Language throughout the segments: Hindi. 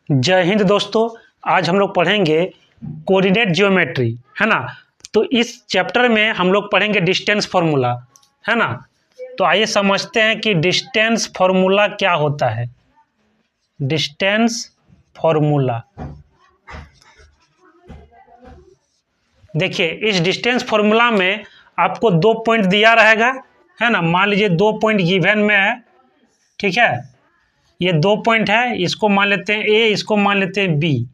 जय हिंद दोस्तों। आज हम लोग पढ़ेंगे कोऑर्डिनेट ज्योमेट्री, है ना। तो इस चैप्टर में हम लोग पढ़ेंगे डिस्टेंस फार्मूला, है ना। तो आइए समझते हैं कि डिस्टेंस फार्मूला क्या होता है। डिस्टेंस फार्मूला, देखिए इस डिस्टेंस फार्मूला में आपको 2 पॉइंट दिया रहेगा, है ना। मान लीजिए 2 पॉइंट गिवन में है, ठीक है। ये 2 पॉइंट है, इसको मान लेते हैं ए, इसको मान लेते हैं बी।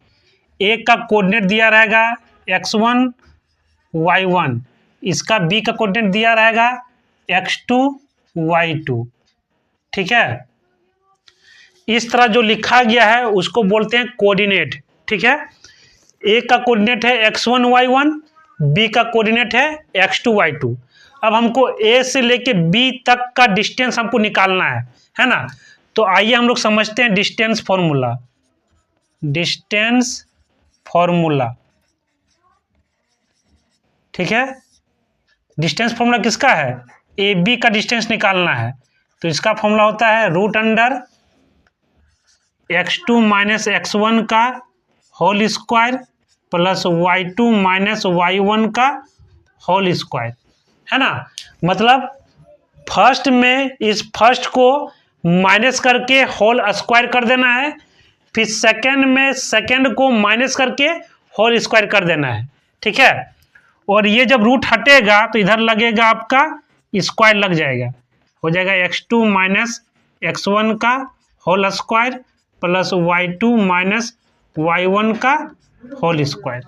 ए का कोऑर्डिनेट दिया रहेगा x1 y1, इसका बी का कोऑर्डिनेट दिया रहेगा x2 y2, ठीक है। इस तरह जो लिखा गया है उसको बोलते हैं कोऑर्डिनेट, ठीक है। ए का कोऑर्डिनेट है x1 y1, बी का कोऑर्डिनेट है x2 y2। अब हमको ए से लेके बी तक का डिस्टेंस हमको निकालना है ना। तो आइए हम लोग समझते हैं डिस्टेंस फॉर्मूला। डिस्टेंस फॉर्मूला, ठीक है। डिस्टेंस फॉर्मूला किसका है? ए बी का डिस्टेंस निकालना है। तो इसका फॉर्मूला होता है √अंडर x2 माइनस x1 का whole square plus y2 minus y1 का होल स्क्वायर, है ना। मतलब फर्स्ट में इस फर्स्ट को माइनस करके होल स्क्वायर कर देना है, फिर सेकंड में सेकंड को माइनस करके होल स्क्वायर कर देना है, ठीक है। और ये जब रूट हटेगा तो इधर लगेगा आपका स्क्वायर लग जाएगा, हो जाएगा x2 माइनस x1 का whole square plus y2 minus y1 का होल स्क्वायर।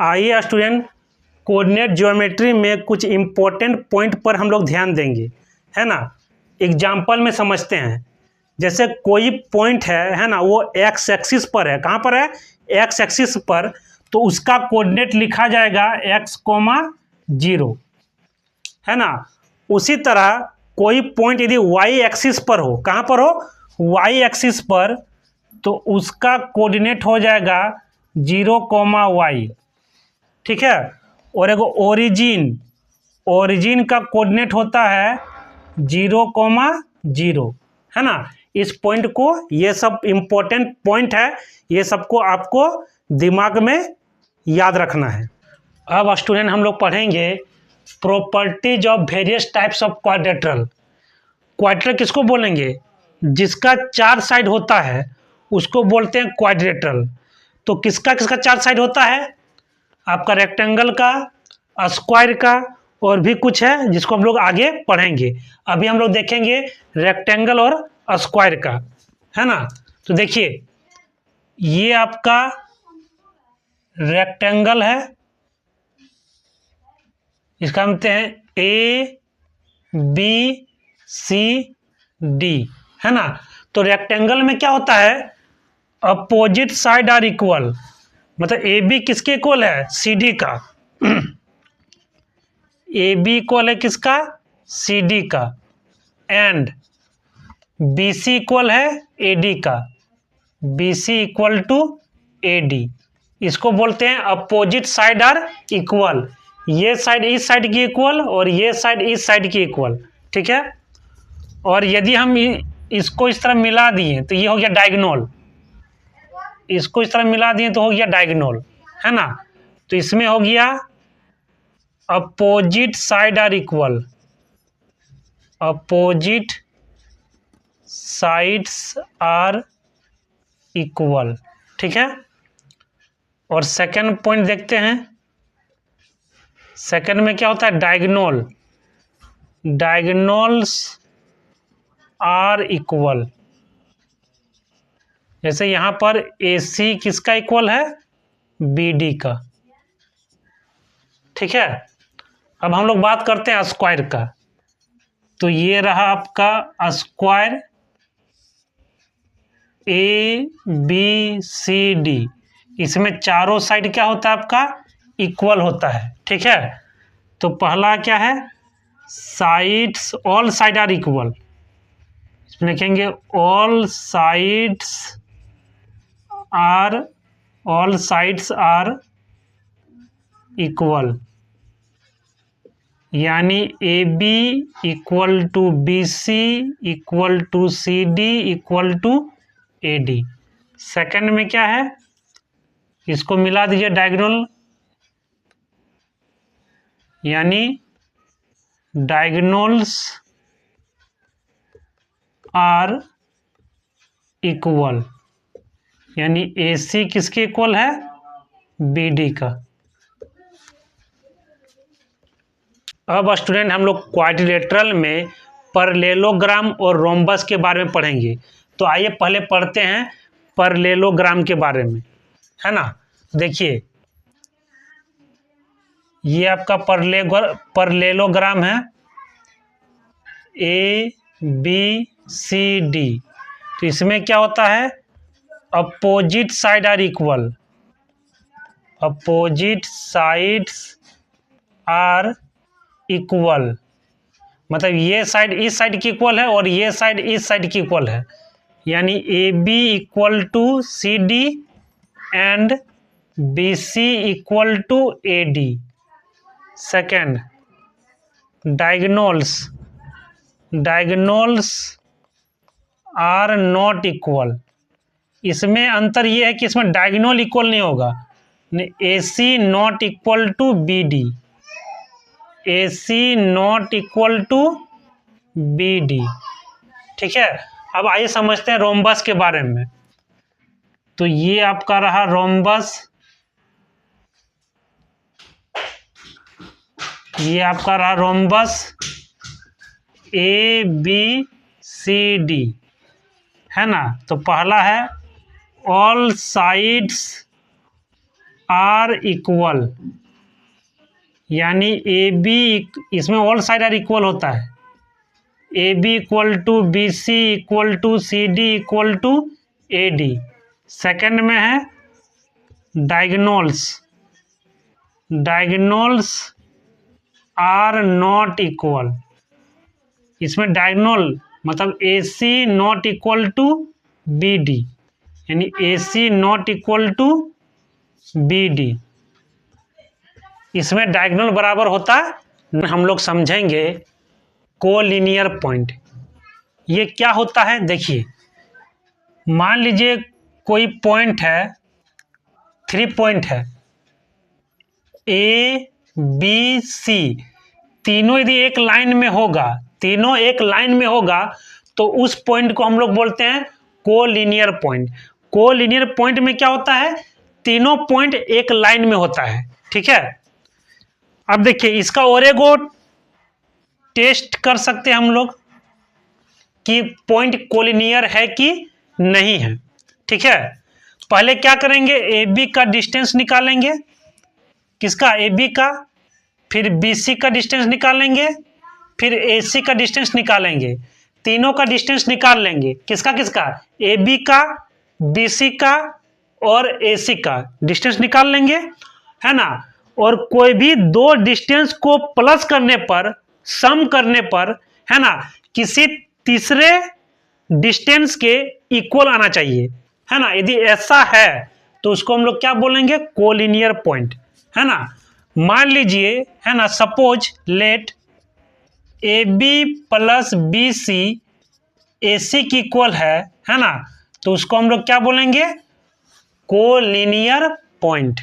आइए स्टूडेंट, कोऑर्डिनेट ज्योमेट्री में कुछ इंपॉर्टेंट पॉइंट पर हम लोग ध्यान देंगे, है ना। एग्जाम्पल में समझते हैं। जैसे कोई पॉइंट है ना, वो एक्स एक्सिस पर है। कहाँ पर है? एक्स एक्सिस पर। तो उसका कोऑर्डिनेट लिखा जाएगा x,0, है ना। उसी तरह कोई पॉइंट यदि वाई एक्सिस पर हो, कहाँ पर हो? वाई एक्सिस पर, तो उसका कोऑर्डिनेट हो जाएगा 0,y, ठीक है। और एक ओरिजिन का कोऑर्डिनेट होता है 0,0, है ना। इस पॉइंट को, ये सब इंपॉर्टेंट पॉइंट है, ये सबको आपको दिमाग में याद रखना है। अब स्टूडेंट हम लोग पढ़ेंगे properties of various types of quadrilateral. Quadrilateral किसको बोलेंगे? जिसका 4 साइड होता है उसको बोलते हैं क्वाड्रेटरल। तो किसका किसका 4 साइड होता है? आपका रेक्टेंगल का, स्क्वायर का, और भी कुछ है जिसको हम लोग आगे पढ़ेंगे। अभी हम लोग देखेंगे रेक्टेंगल और स्क्वायर का, है ना। तो देखिए ये आपका रेक्टेंगल है, इसका हम कहते हैं ए बी सी डी, है ना। तो रेक्टेंगल में क्या होता है? Opposite side are equal. मतलब ए बी किसके इक्वल है? सी डी का। ए बी इक्वल है किसका? सी डी का। एंड बी सी इक्वल है ए डी का। B C equal to A D. इसको बोलते हैं अपोजिट साइड आर इक्वल। ये साइड इस साइड की इक्वल और ये साइड इस साइड की इक्वल, ठीक है। और यदि हम इसको इस तरह मिला दिए तो ये हो गया डायगोनल। इसको इस तरह मिला दिए तो हो गया डायगोनल, है ना। तो इसमें हो गया opposite side are equal. Opposite sides are equal, ठीक है। और सेकंड पॉइंट देखते हैं। सेकंड में क्या होता है? डायगोनल। Diagonals are equal. जैसे यहाँ पर ए सी किसका इक्वल है? बी डी का, ठीक है। अब हम लोग बात करते हैं स्क्वायर का। तो ये रहा आपका square A B C D. इसमें चारों साइड क्या होता है आपका? इक्वल होता है, ठीक है। तो पहला क्या है? Sides, all side are equal. इसमें लिखेंगे ऑल साइड्स आर इक्वल। यानी A B equal to B C equal to C D equal to AD। Second में क्या है, इसको मिला दीजिए डायगोनल, यानी डायगोनल्स आर इक्वल, यानी AC किसके इक्वल है, BD का। अब स्टूडेंट हम लोग क्वाड्रिलेटरल में पैरेललोग्राम और रोम्बस के बारे में पढ़ेंगे। तो आइए पहले पढ़ते हैं पैरेललोग्राम के बारे में, है ना। देखिए ये आपका पैरेललोग्राम है ABCD। तो इसमें क्या होता है, opposite side are equal, opposite sides are equal, मतलब ये साइड इस साइड की इक्वल है और ये साइड इस साइड की इक्वल है, यानी AB equal to CD and BC equal to AD। Second, diagonals are not equal. इसमें अंतर ये है कि इसमें डायगोनल इक्वल नहीं होगा, AC not equal to BD, AC not equal to BD। ठीक है, अब आइए समझते हैं रोम्बस के बारे में। तो ये आपका रहा रोम्बस, ये आपका रहा रोम्बस ABCD, है ना। तो पहला है ऑल साइड्स आर इक्वल, यानी AB, इसमें ऑल साइड आर इक्वल होता है, AB equal to BC equal to CD equal to AD। Second में है डायगोनल्स आर नॉट इक्वल। इसमें डायगोनल मतलब AC not equal to BD, यानी AC not equal to BD। इसमें डायगोनल बराबर होता है, हम लोग समझेंगे कोलिनियर पॉइंट। ये क्या होता है, देखिए मान लीजिए कोई पॉइंट है, 3 पॉइंट है ABC, तीनों यदि एक लाइन में होगा, तीनों एक लाइन में होगा तो उस पॉइंट को हम लोग बोलते हैं कोलिनियर पॉइंट। कोलिनियर पॉइंट में क्या होता है, तीनों पॉइंट एक लाइन में होता है। ठीक है, अब देखिए इसका और एक टेस्ट कर सकते हैं हम लोग कि पॉइंट कोलिनियर है कि नहीं है। ठीक है, पहले क्या करेंगे, AB का डिस्टेंस निकालेंगे, किसका, AB का, फिर BC का डिस्टेंस निकालेंगे, फिर AC का डिस्टेंस निकालेंगे, तीनों का डिस्टेंस निकाल लेंगे, किसका किसका, AB का, BC का और AC का डिस्टेंस निकाल लेंगे, है ना। और कोई भी दो डिस्टेंस को प्लस करने पर, सम करने पर, है ना, किसी तीसरे डिस्टेंस के इक्वल आना चाहिए, है ना। यदि ऐसा है तो उसको हम लोग क्या बोलेंगे, कोलिनियर पॉइंट, है ना। मान लीजिए, है ना, suppose let AB plus BC AC की इक्वल है ना, तो उसको हम लोग क्या बोलेंगे, कोलिनियर पॉइंट।